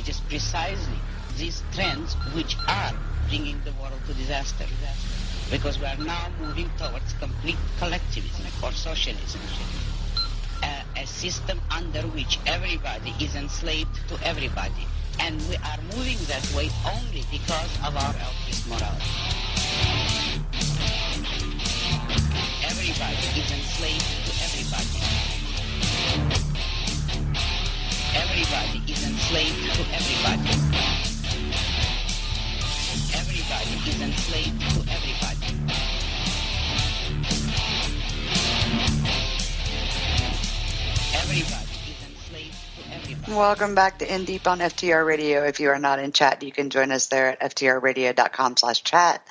It is precisely these trends which are bringing the world to disaster. Because we are now moving towards complete collectivism or socialism. A system under which everybody is enslaved to everybody. And we are moving that way only because of our altruist morality. Everybody is enslaved to everybody. Everybody is enslaved to everybody. Everybody is enslaved to everybody. Everybody is enslaved to everybody. Welcome back to In Deep on FTR Radio. If you are not in chat, you can join us there at ftrradio.com/chat.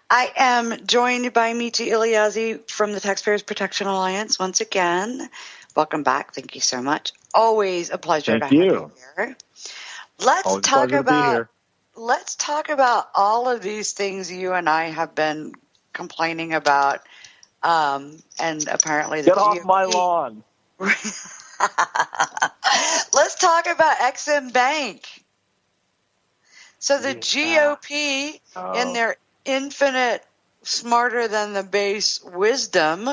I am joined by Michi Iljazi from the Taxpayers Protection Alliance once again. Welcome back. Thank you so much. Always a pleasure to have you here. Let's talk about all of these things you and I have been complaining about. And apparently the Get off my lawn. Let's talk about XM Bank. So the GOP, in their infinite, smarter than the base wisdom,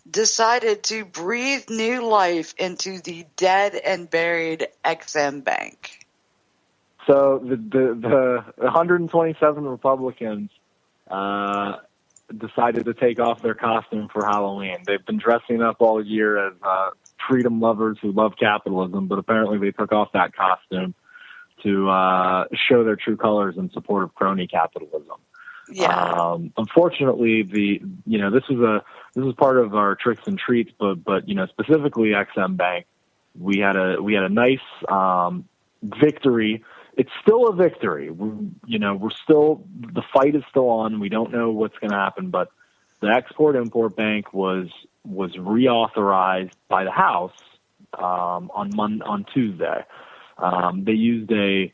decided to breathe new life into the dead and buried XM Bank. So the 127 Republicans decided to take off their costume for Halloween. They've been dressing up all year as freedom lovers who love capitalism, but apparently they took off that costume to show their true colors in support of crony capitalism. Yeah. Unfortunately, this was part of our tricks and treats, but specifically XM Bank, we had a nice victory. It's still a victory. The fight is still on. We don't know what's going to happen, but the Export-Import Bank was reauthorized by the House on Tuesday. They used a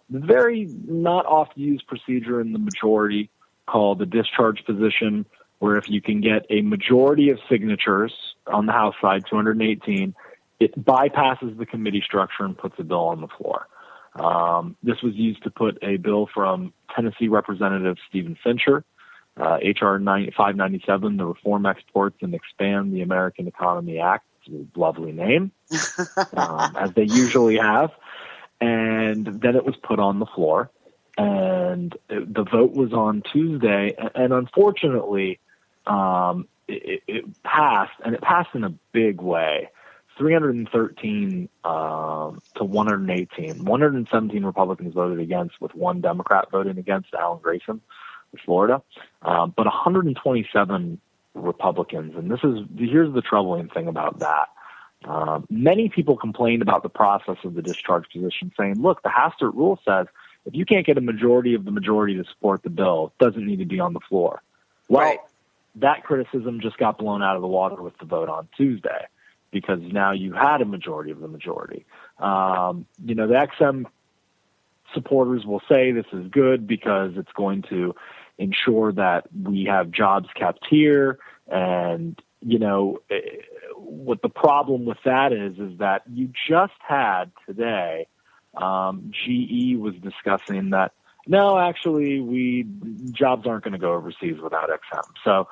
very not oft used procedure in the majority called the discharge position, where if you can get a majority of signatures on the House side, 218, it bypasses the committee structure and puts a bill on the floor. This was used to put a bill from Tennessee Representative Stephen Fincher, H.R. 597, the Reform Exports and Expand the American Economy Act. It's a lovely name, as they usually have. And then it was put on the floor, and the vote was on Tuesday. And unfortunately, it passed, and it passed in a big way. 313 to 118. 117 Republicans voted against, with one Democrat voting against, Alan Grayson of Florida. But 127 Republicans. And here's the troubling thing about that. Many people complained about the process of the discharge position, saying, look, the Hastert rule says if you can't get a majority of the majority to support the bill, it doesn't need to be on the floor. Well, right. That criticism just got blown out of the water with the vote on Tuesday, because now you had a majority of the majority. The XM supporters will say this is good because it's going to ensure that we have jobs kept here. And, what the problem with that is that you just had today, GE was discussing that, no, actually, jobs aren't going to go overseas without XM. So,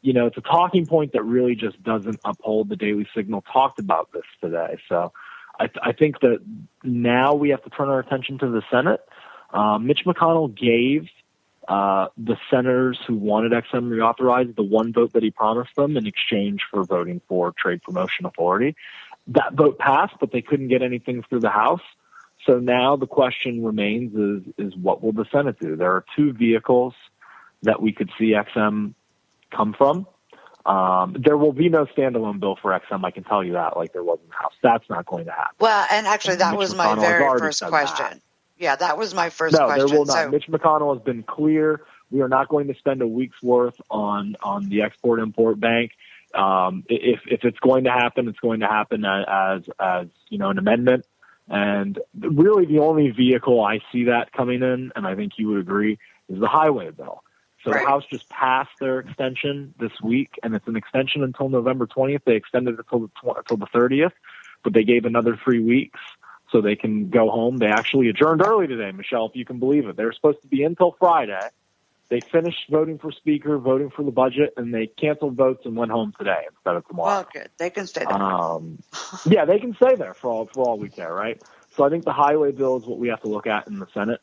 it's a talking point that really just doesn't uphold. The Daily Signal talked about this today. So I think that now we have to turn our attention to the Senate. Mitch McConnell gave the senators who wanted XM reauthorized the one vote that he promised them in exchange for voting for Trade Promotion Authority. That vote passed, but they couldn't get anything through the House. So now the question remains is what will the Senate do? There are two vehicles that we could see XM come from. There will be no standalone bill for XM, I can tell you that, like there was in the House. That's not going to happen. Well, and actually that was my very first question. That. Yeah, that was my first question. No, there will not. So, Mitch McConnell has been clear. We are not going to spend a week's worth on the Export-Import Bank. If it's going to happen, it's going to happen as an amendment. And really the only vehicle I see that coming in, and I think you would agree, is the highway bill. So right. The House just passed their extension this week, and it's an extension until November 20th. They extended it until the 30th, but they gave another 3 weeks. so they can go home. They actually adjourned early today, Michelle, if you can believe it. They were supposed to be in until Friday. They finished voting for speaker, voting for the budget, and they canceled votes and went home today instead of tomorrow. Well, good. They can stay there. Yeah, they can stay there for all we care, right? So I think the highway bill is what we have to look at in the Senate.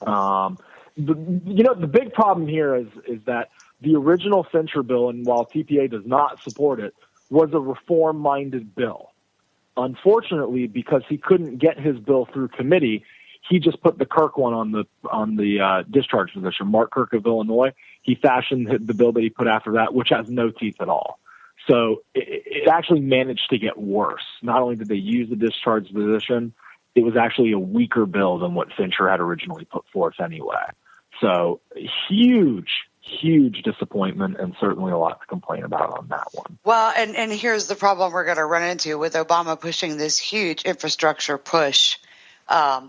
The big problem here is that the original Fincher bill, and while TPA does not support it, was a reform-minded bill. Unfortunately, because he couldn't get his bill through committee, he just put the Kirk one on the discharge position. Mark Kirk of Illinois, he fashioned the bill that he put after that, which has no teeth at all. So it actually managed to get worse. Not only did they use the discharge position, it was actually a weaker bill than what Fincher had originally put forth anyway. So huge disappointment, and certainly a lot to complain about on that one. Well, and here's the problem we're going to run into with Obama pushing this huge infrastructure push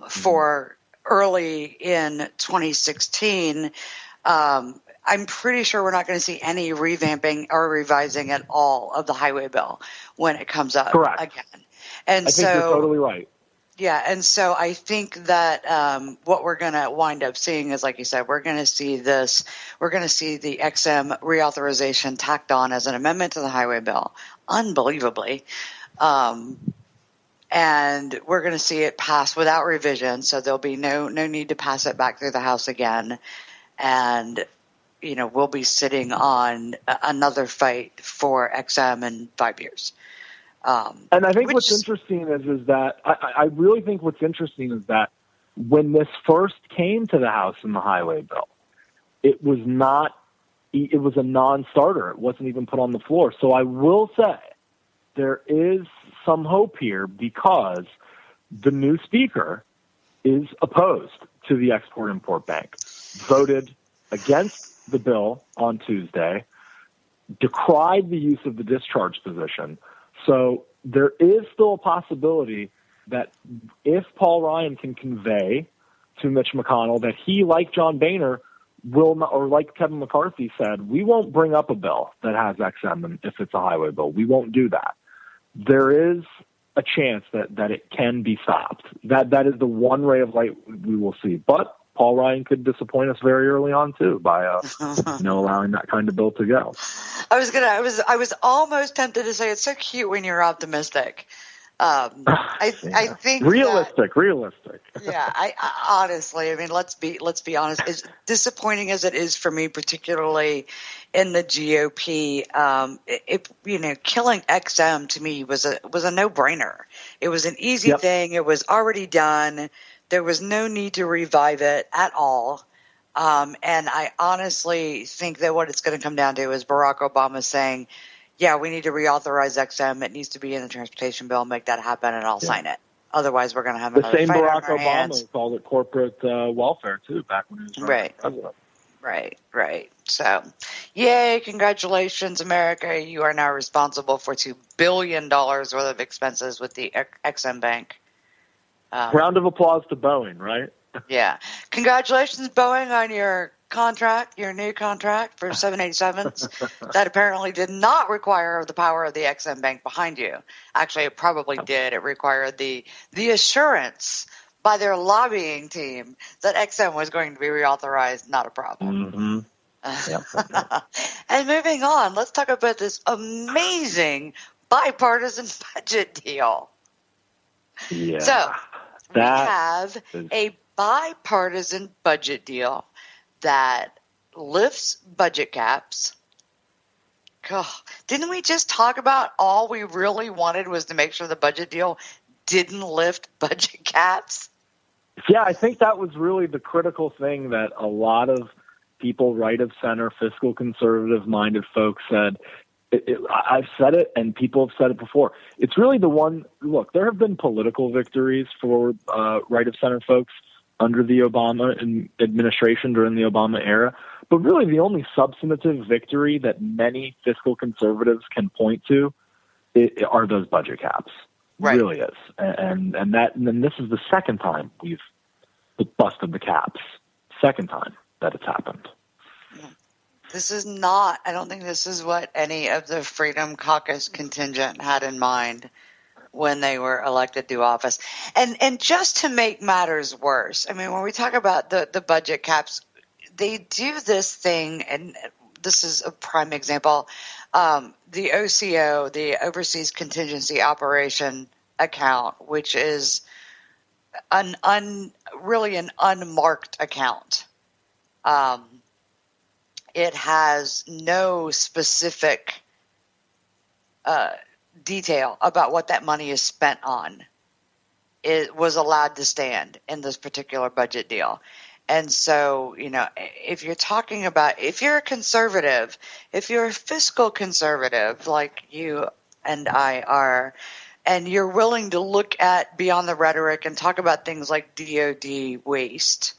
for early in 2016. I'm pretty sure we're not going to see any revamping or revising at all of the highway bill when it comes up again. And I think you're totally right. Yeah, and so I think that what we're going to wind up seeing is, like you said, we're going to see the XM reauthorization tacked on as an amendment to the highway bill, unbelievably. And we're going to see it pass without revision, so there'll be no need to pass it back through the House again. And, we'll be sitting on another fight for XM in 5 years. And I think what's interesting is that I really think what's interesting is that when this first came to the House in the highway bill, it was a non-starter. It wasn't even put on the floor. So I will say there is some hope here because the new speaker is opposed to the Export-Import Bank, voted against the bill on Tuesday, decried the use of the discharge position. So there is still a possibility that if Paul Ryan can convey to Mitch McConnell that he, like John Boehner, will not, or like Kevin McCarthy said, we won't bring up a bill that has XM if it's a highway bill. We won't do that. There is a chance that it can be stopped. That is the one ray of light we will see. But Paul Ryan could disappoint us very early on too by allowing that kind of bill to go. I was almost tempted to say it's so cute when you're optimistic. I think realistic. Yeah, I honestly, let's be honest. As disappointing as it is for me, particularly in the GOP, killing XM to me was a no-brainer. It was an easy thing. It was already done. There was no need to revive it at all. And I honestly think that what it's going to come down to is Barack Obama saying, yeah, we need to reauthorize XM. It needs to be in the transportation bill. Make that happen, and I'll sign it. Otherwise, we're going to have another fight on our hands. The same Barack Obama called it corporate welfare, too, back when he was president. Right. So, yay, congratulations, America. You are now responsible for $2 billion worth of expenses with the XM Bank. Round of applause to Boeing, right? Yeah. Congratulations, Boeing, on your new contract for 787s that apparently did not require the power of the XM Bank behind you. Actually, it probably did. It required the assurance by their lobbying team that XM was going to be reauthorized, not a problem. Mm-hmm. And moving on, let's talk about this amazing bipartisan budget deal. Yeah. So we have a bipartisan budget deal that lifts budget caps. God, didn't we just talk about all we really wanted was to make sure the budget deal didn't lift budget caps? Yeah, I think that was really the critical thing that a lot of people, right of center, fiscal conservative-minded folks said. I've said it, and people have said it before. It's really the one. Look, there have been political victories for right of center folks under the Obama administration during the Obama era, but really the only substantive victory that many fiscal conservatives can point to are those budget caps. Right. It really is, and then this is the second time we've busted the caps. Second time that it's happened. This is not, I don't think this is what any of the Freedom Caucus contingent had in mind. when they were elected to office. And just to make matters worse, I mean, when we talk about the budget caps, they do this thing, and this is a prime example. The OCO, the Overseas Contingency Operation account, which is really an unmarked account. It has no specific detail about what that money is spent on. It was allowed to stand in this particular budget deal. And so, if you're talking about, if you're a conservative, if you're a fiscal conservative like you and I are, and you're willing to look at beyond the rhetoric and talk about things like DOD waste,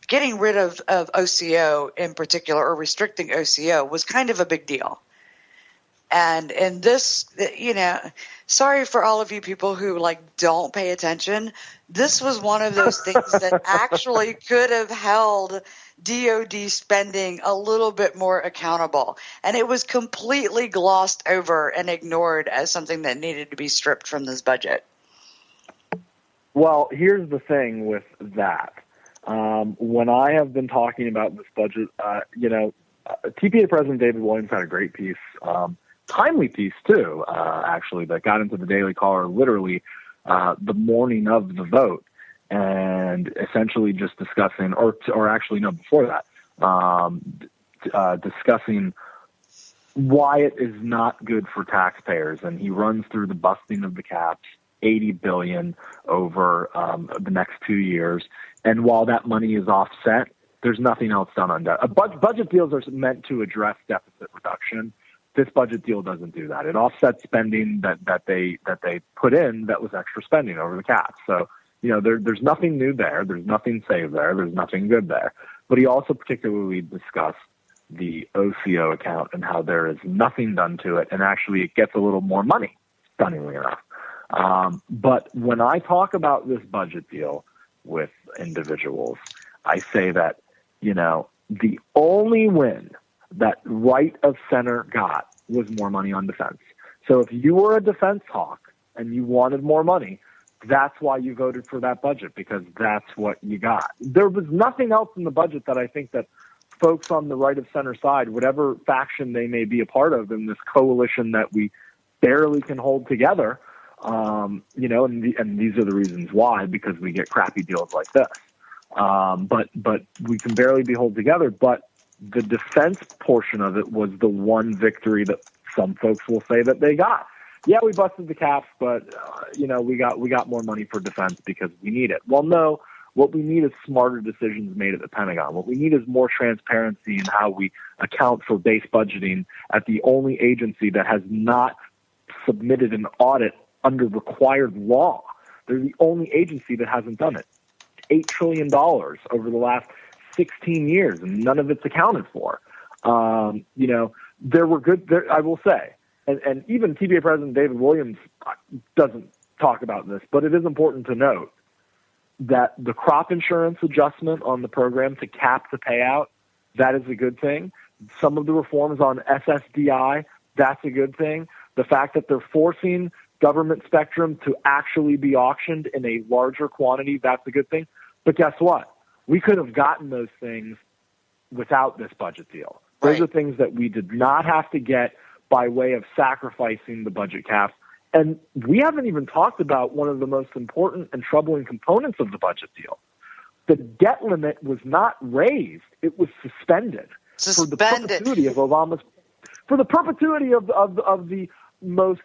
getting rid of OCO in particular, or restricting OCO, was kind of a big deal. And in this, sorry for all of you people who don't pay attention. This was one of those things that actually could have held DOD spending a little bit more accountable. And it was completely glossed over and ignored as something that needed to be stripped from this budget. Well, here's the thing with that. When I have been talking about this budget, TPA President David Williams had a great piece, timely piece too, actually, that got into the Daily Caller literally the morning of the vote, and essentially just discussing, or actually no, before that, discussing why it is not good for taxpayers. And he runs through the busting of the caps, $80 billion over the next 2 years. And while that money is offset, there's nothing else done on debt. Budget deals are meant to address deficit reduction. This budget deal doesn't do that. It offsets spending that they put in that was extra spending over the cap. So, there's nothing new there. There's nothing saved there. There's nothing good there. But he also particularly discussed the OCO account and how there is nothing done to it, and actually it gets a little more money, stunningly enough. But when I talk about this budget deal with individuals, I say that, the only win that right of center got was more money on defense. So if you were a defense hawk and you wanted more money, that's why you voted for that budget, because that's what you got. There was nothing else in the budget that I think that folks on the right of center side, whatever faction they may be a part of in this coalition that we barely can hold together, and these are the reasons why, because we get crappy deals like this. But we can barely be held together. But the defense portion of it was the one victory that some folks will say that they got. Yeah, we busted the caps, but we got more money for defense because we need it. Well, no, what we need is smarter decisions made at the Pentagon. What we need is more transparency in how we account for base budgeting at the only agency that has not submitted an audit under required law. They're the only agency that hasn't done it. $8 trillion over the last 16 years, and none of it's accounted for. There were good, I will say, and even TPA President David Williams doesn't talk about this, but it is important to note that the crop insurance adjustment on the program to cap the payout, that is a good thing. Some of the reforms on SSDI, that's a good thing. The fact that they're forcing government spectrum to actually be auctioned in a larger quantity, that's a good thing. But guess what? We could have gotten those things without this budget deal. Those are things that we did not have to get by way of sacrificing the budget caps. And we haven't even talked about one of the most important and troubling components of the budget deal. The debt limit was not raised. It was suspended. For the perpetuity of the most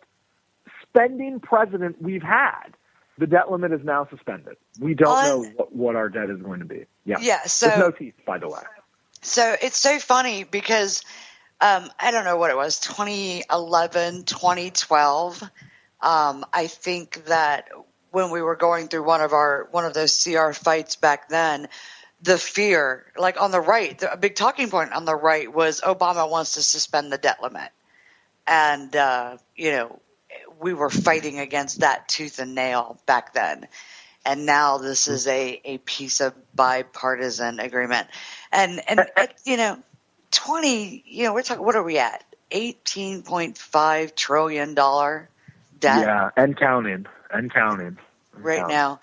spending president we've had. The debt limit is now suspended. We don't know what our debt is going to be. Yeah. So there's no teeth, by the way. So it's so funny because I don't know what it was, 2011, 2012. I think that when we were going through one of those CR fights back then, the fear, like on the right, a big talking point on the right was Obama wants to suspend the debt limit. And, we were fighting against that tooth and nail back then. And now this is a piece of bipartisan agreement. And we're talking, what are we at? $18.5 trillion debt. Yeah, and counting. Right now.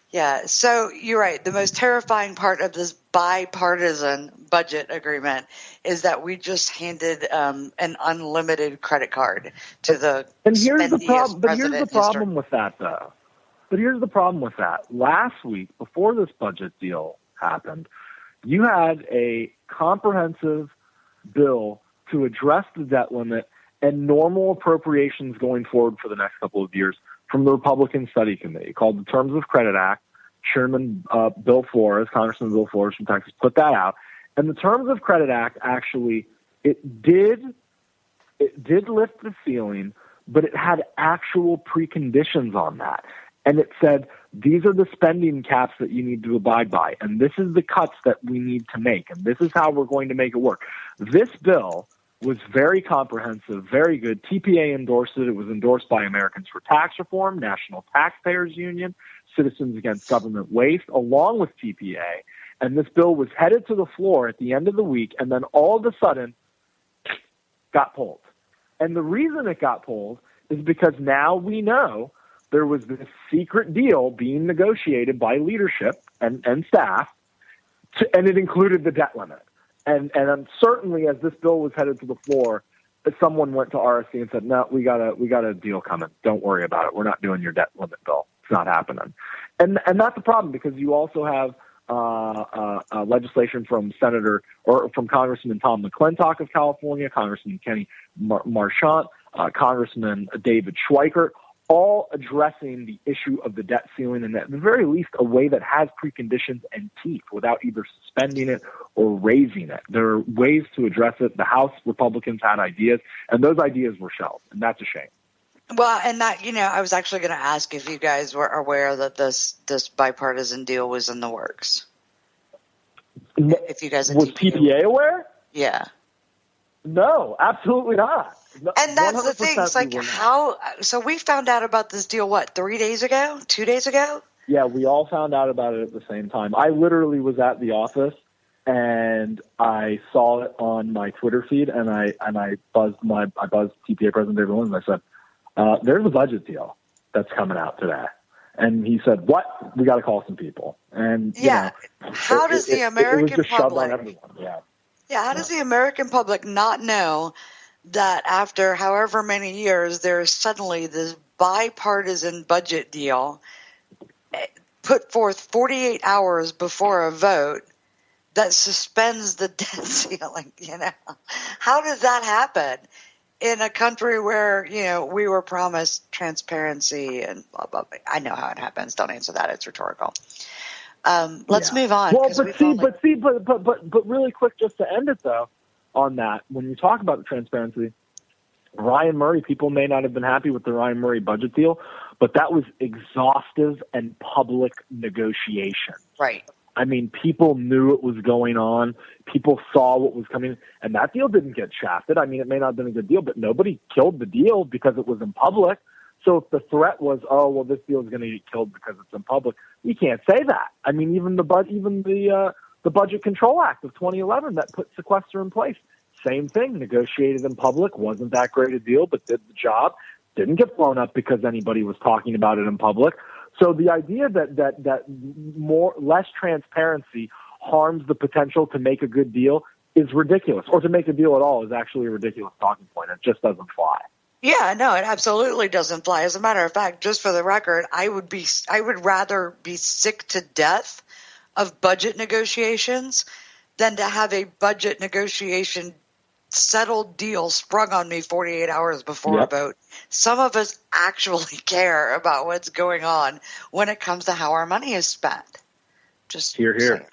Yeah, so you're right. The most terrifying part of this bipartisan budget agreement is that we just handed an unlimited credit card to the spendiest But here's the president problem with that, though. But here's the problem with that. Last week, before this budget deal happened, you had a comprehensive bill to address the debt limit and normal appropriations going forward for the next couple of years from the Republican Study Committee called the Terms of Credit Act. Chairman Bill Flores, Congressman Bill Flores from Texas, put that out. And the Terms of Credit Act actually, it did lift the ceiling, but it had actual preconditions on that. And it said, these are the spending caps that you need to abide by, and this is the cuts that we need to make, and this is how we're going to make it work. This bill was very comprehensive, very good. TPA endorsed it. It was endorsed by Americans for Tax Reform, National Taxpayers Union, Citizens Against Government Waste, along with TPA. And this bill was headed to the floor at the end of the week, and then all of a sudden got pulled. And the reason it got pulled is because now we know there was this secret deal being negotiated by leadership and staff, and it included the debt limit. And certainly, as this bill was headed to the floor, someone went to RSC and said, "No, we got a deal coming. Don't worry about it. We're not doing your debt limit bill. It's not happening." And that's the problem, because you also have legislation from Congressman Tom McClintock of California, Congressman Kenny Marchant, Congressman David Schweikert, all addressing the issue of the debt ceiling, and at the very least a way that has preconditions and teeth without either suspending it or raising it. There are ways to address it. The House Republicans had ideas, and those ideas were shelved, and that's a shame. Well, and that, I was actually going to ask if you guys were aware that this bipartisan deal was in the works. If you guys was TPA aware? Yeah. No, absolutely not. And that's the thing. It's like so we found out about this deal, 3 days ago? 2 days ago? Yeah, we all found out about it at the same time. I literally was at the office and I saw it on my Twitter feed, and I buzzed TPA President David Williams, and I said, there's a budget deal that's coming out today. And he said, "What? We got to call some people." And how does the American public? How does the American public not know that after however many years there is suddenly this bipartisan budget deal put forth 48 hours before a vote that suspends the debt ceiling? How does that happen in a country where we were promised transparency and blah blah blah? I know how it happens. Don't answer that. It's rhetorical. Let's move on. Well, but really quick, just to end it though, on that, when you talk about the transparency, Ryan Murray, people may not have been happy with the Ryan Murray budget deal, but that was exhaustive and public negotiation. Right. I mean, people knew it was going on. People saw what was coming, and that deal didn't get shafted. I mean, it may not have been a good deal, but nobody killed the deal because it was in public. So if the threat was, "Oh, well, this deal is going to get killed because it's in public," you can't say that. I mean, even the Budget Control Act of 2011 that put sequester in place, same thing, negotiated in public, wasn't that great a deal, but did the job, didn't get blown up because anybody was talking about it in public. So the idea that less transparency harms the potential to make a good deal is ridiculous, or to make a deal at all is actually a ridiculous talking point. It just doesn't fly. Yeah, no, it absolutely doesn't fly. As a matter of fact, just for the record, I would rather be sick to death of budget negotiations than to have a budget negotiation settled deal sprung on me 48 hours before a vote. Some of us actually care about what's going on when it comes to how our money is spent. Just here. saying.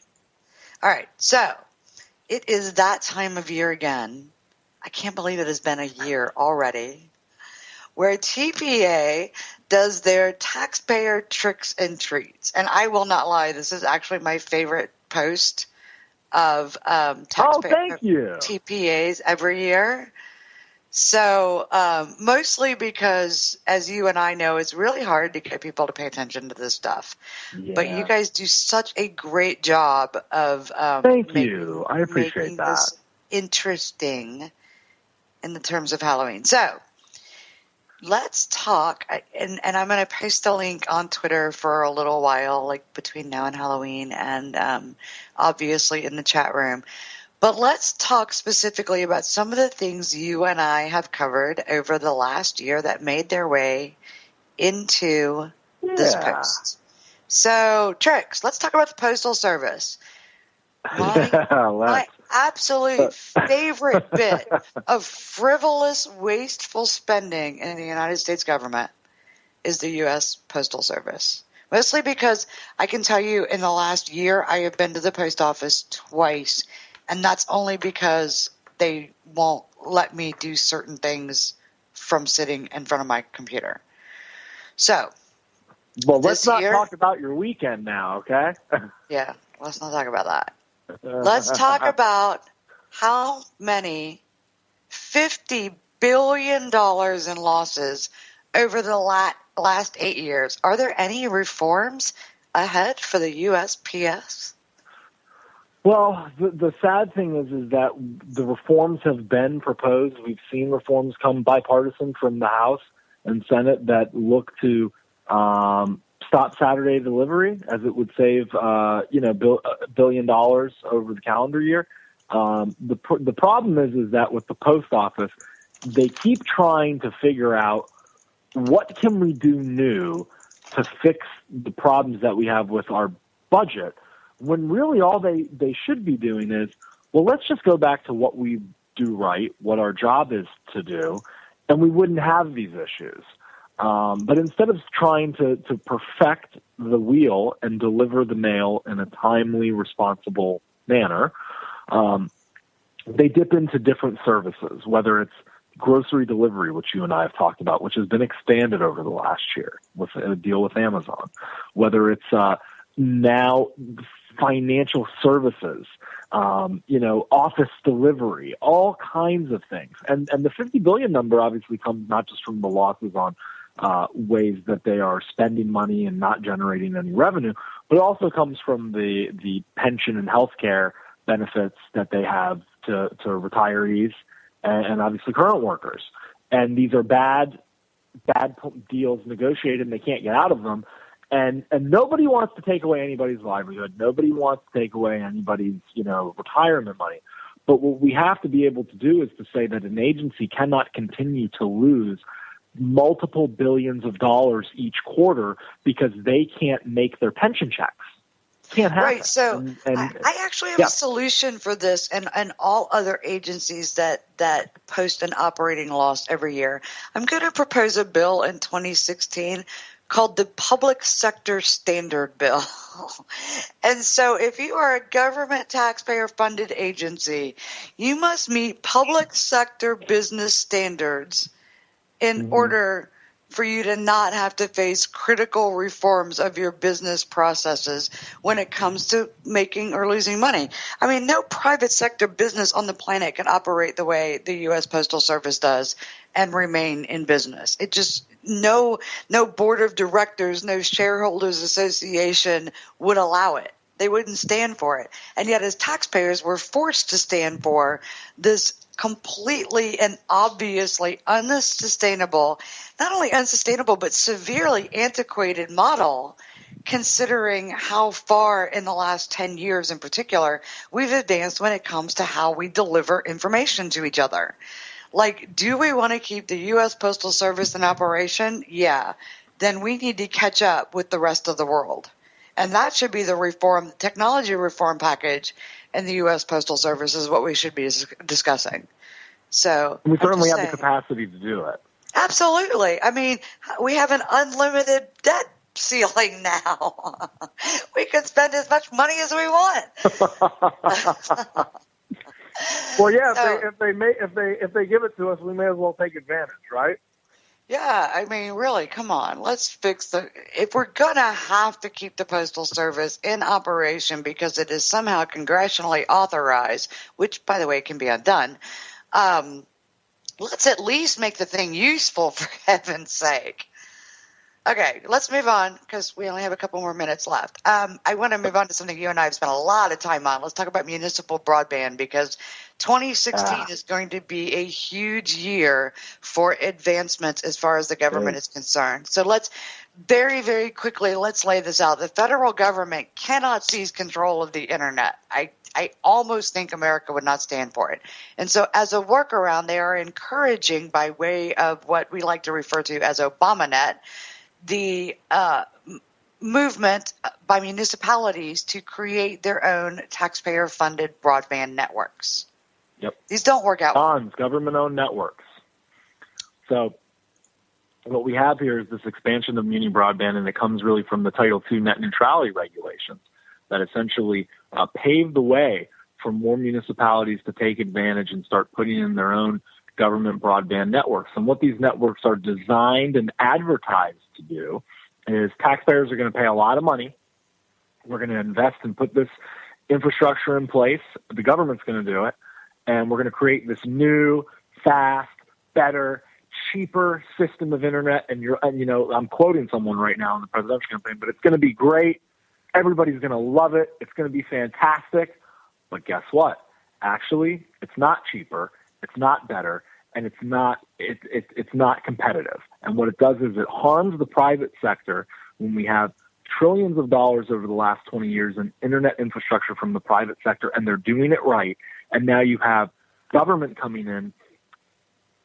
All right, so it is that time of year again. I can't believe it has been a year already, where TPA does their taxpayer tricks and treats. And I will not lie, this is actually my favorite post of taxpayer TPAs every year. So mostly because, as you and I know, it's really hard to get people to pay attention to this stuff. Yeah. But you guys do such a great job of Thank you. I appreciate that. This interesting in the terms of Halloween. So let's talk, and I'm going to post a link on Twitter for a little while, like between now and Halloween, and obviously in the chat room. But let's talk specifically about some of the things you and I have covered over the last year that made their way into this post. So, Trix, let's talk about the Postal Service. My absolute favorite bit of frivolous, wasteful spending in the United States government is the U.S. Postal Service. Mostly because I can tell you in the last year I have been to the post office twice, and that's only because they won't let me do certain things from sitting in front of my computer. So, well, let's not talk about your weekend now, okay? Yeah, let's not talk about that. Let's talk about how many $50 billion in losses over the last 8 years. Are there any reforms ahead for the USPS? Well, the sad thing is that the reforms have been proposed. We've seen reforms come bipartisan from the House and Senate that look to stop Saturday delivery, as it would save $1 billion over the calendar year. The problem is that with the post office, they keep trying to figure out what can we do new to fix the problems that we have with our budget, when really all they should be doing is, well, let's just go back to what we do right, what our job is to do, and we wouldn't have these issues. But instead of trying to perfect the wheel and deliver the mail in a timely, responsible manner, they dip into different services, whether it's grocery delivery, which you and I have talked about, which has been expanded over the last year with a deal with Amazon, whether it's now financial services, office delivery, all kinds of things. And the 50 billion number obviously comes not just from the losses on ways that they are spending money and not generating any revenue, but it also comes from the pension and healthcare benefits that they have to retirees and obviously current workers. And these are bad deals negotiated, and they can't get out of them. And nobody wants to take away anybody's livelihood. Nobody wants to take away anybody's, retirement money. But what we have to be able to do is to say that an agency cannot continue to lose multiple billions of dollars each quarter because they can't make their pension checks. Can't happen. Right. So I actually have a solution for this and all other agencies that post an operating loss every year. I'm going to propose a bill in 2016 called the Public Sector Standard Bill. And so if you are a government taxpayer-funded agency, you must meet public sector business standards in order for you to not have to face critical reforms of your business processes when it comes to making or losing money. I mean, no private sector business on the planet can operate the way the U.S. Postal Service does and remain in business. It just, no board of directors, no shareholders association would allow it. They wouldn't stand for it. And yet as taxpayers, we're forced to stand for this completely and obviously unsustainable, not only unsustainable, but severely antiquated model, considering how far in the last 10 years in particular we've advanced when it comes to how we deliver information to each other. Like, do we want to keep the U.S. Postal Service in operation? Yeah. Then we need to catch up with the rest of the world. And that should be the technology reform package in the U.S. Postal Service is what we should be discussing. So we certainly have the capacity to do it. Absolutely. I mean, we have an unlimited debt ceiling now. We can spend as much money as we want. Well, yeah. If they give it to us, we may as well take advantage, right? Yeah, I mean, really, come on. Let's fix if we're going to have to keep the Postal Service in operation because it is somehow congressionally authorized, which, by the way, can be undone, let's at least make the thing useful, for heaven's sake. Okay, let's move on because we only have a couple more minutes left. I want to move on to something you and I have spent a lot of time on. Let's talk about municipal broadband because 2016 is going to be a huge year for advancements as far as the government is concerned. So let's very, very quickly, let's lay this out. The federal government cannot seize control of the internet. I almost think America would not stand for it. And so as a workaround, they are encouraging by way of what we like to refer to as ObamaNet, the movement by municipalities to create their own taxpayer-funded broadband networks. Yep. These don't work out. Bonds, government-owned networks. So what we have here is this expansion of muni broadband, and it comes really from the Title II net neutrality regulations that essentially paved the way for more municipalities to take advantage and start putting in their own government broadband networks. And what these networks are designed and advertised to do is taxpayers are going to pay a lot of money. We're going to invest and put this infrastructure in place. The government's going to do it. And we're going to create this new, fast, better, cheaper system of internet. And I'm quoting someone right now in the presidential campaign, but it's going to be great. Everybody's going to love it. It's going to be fantastic. But guess what? Actually, it's not cheaper. It's not better, and it's not competitive. And what it does is it harms the private sector when we have trillions of dollars over the last 20 years in internet infrastructure from the private sector, and they're doing it right. And now you have government coming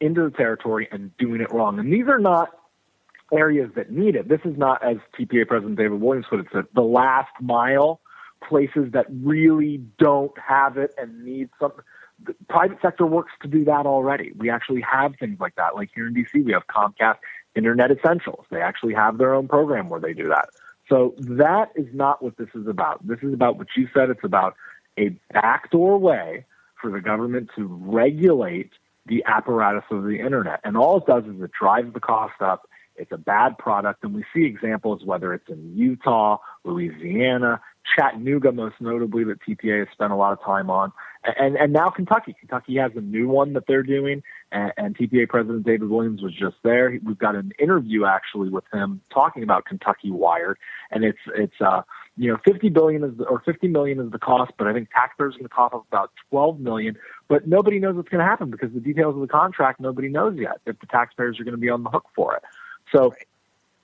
into the territory and doing it wrong. And these are not areas that need it. This is not, as TPA President David Williams put it, the last mile, places that really don't have it and need something. The private sector works to do that already. We actually have things like that. Like here in D.C., we have Comcast Internet Essentials. They actually have their own program where they do that. So that is not what this is about. This is about what you said. It's about a backdoor way for the government to regulate the apparatus of the internet. And all it does is it drives the cost up. It's a bad product. And we see examples, whether it's in Utah, Louisiana, Chattanooga, most notably, that TPA has spent a lot of time on. And now Kentucky. Kentucky has a new one that they're doing, and TPA President David Williams was just there. We've got an interview actually with him talking about Kentucky Wired, and it's $50 million is the cost, but I think taxpayers are going to cost about $12 million. But nobody knows what's going to happen because the details of the contract nobody knows yet if the taxpayers are going to be on the hook for it. So,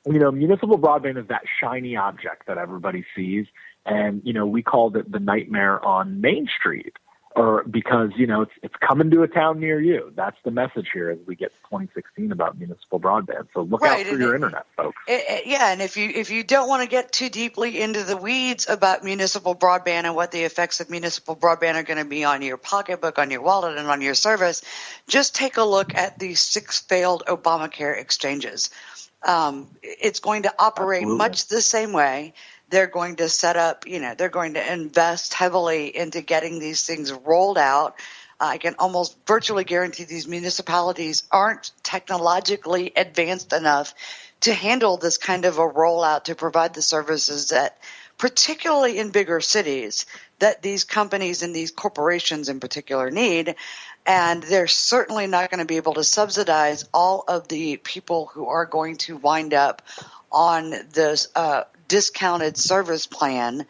municipal broadband is that shiny object that everybody sees, and we called it the nightmare on Main Street. Or because, it's coming to a town near you. That's the message here as we get to 2016 about municipal broadband. So look out for your internet, folks. And if you don't want to get too deeply into the weeds about municipal broadband and what the effects of municipal broadband are going to be on your pocketbook, on your wallet, and on your service, just take a look at the 6 failed Obamacare exchanges. It's going to operate much the same way. They're going to set up, they're going to invest heavily into getting these things rolled out. I can almost virtually guarantee these municipalities aren't technologically advanced enough to handle this kind of a rollout to provide the services that, particularly in bigger cities, that these companies and these corporations in particular need. And they're certainly not going to be able to subsidize all of the people who are going to wind up on this discounted service plan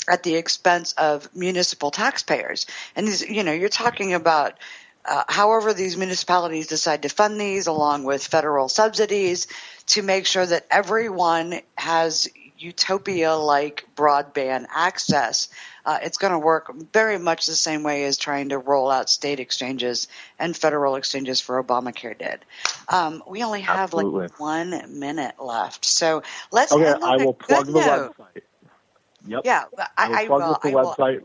at the expense of municipal taxpayers. And these, you're talking about however these municipalities decide to fund these, along with federal subsidies, to make sure that everyone has utopia-like broadband access. It's going to work very much the same way as trying to roll out state exchanges and federal exchanges for Obamacare did. We only have like 1 minute left, so let's. Okay, I will plug the website. Yep. Yeah, I will. The website.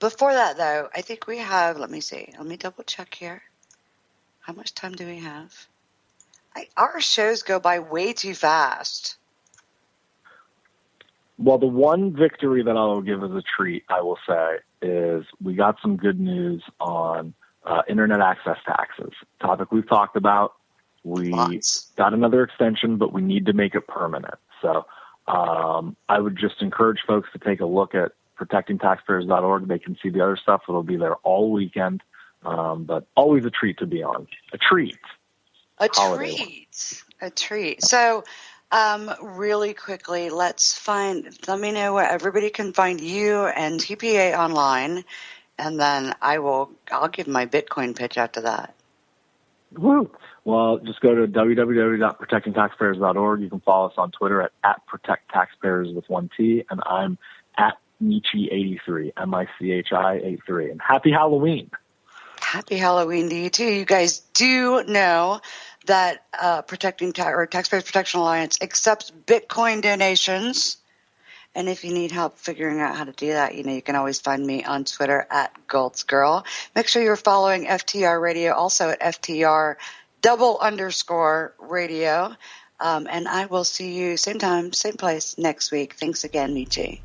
Before that, though, I think we have. Let me see. Let me double check here. How much time do we have? Our shows go by way too fast. Well, the one victory that I will give as a treat, I will say, is we got some good news on internet access taxes. Topic we've talked about. We got another extension, but we need to make it permanent. So I would just encourage folks to take a look at protectingtaxpayers.org. They can see the other stuff. It'll be there all weekend, but always a treat to be on. A treat. A holiday one. treat. A treat. So, really quickly, let me know where everybody can find you and TPA online, and then I'll give my Bitcoin pitch after that. Woo! Well, just go to www.protectingtaxpayers.org. You can follow us on Twitter at protecttaxpayers with 1 T, and I'm at Michi83, MICHI83. And happy Halloween! Happy Halloween to you too. You guys do know that Taxpayers Protection Alliance accepts Bitcoin donations. And if you need help figuring out how to do that, you can always find me on Twitter at GoldsGirl. Make sure you're following FTR Radio, also at FTR_radio. And I will see you same time, same place next week. Thanks again, Michi.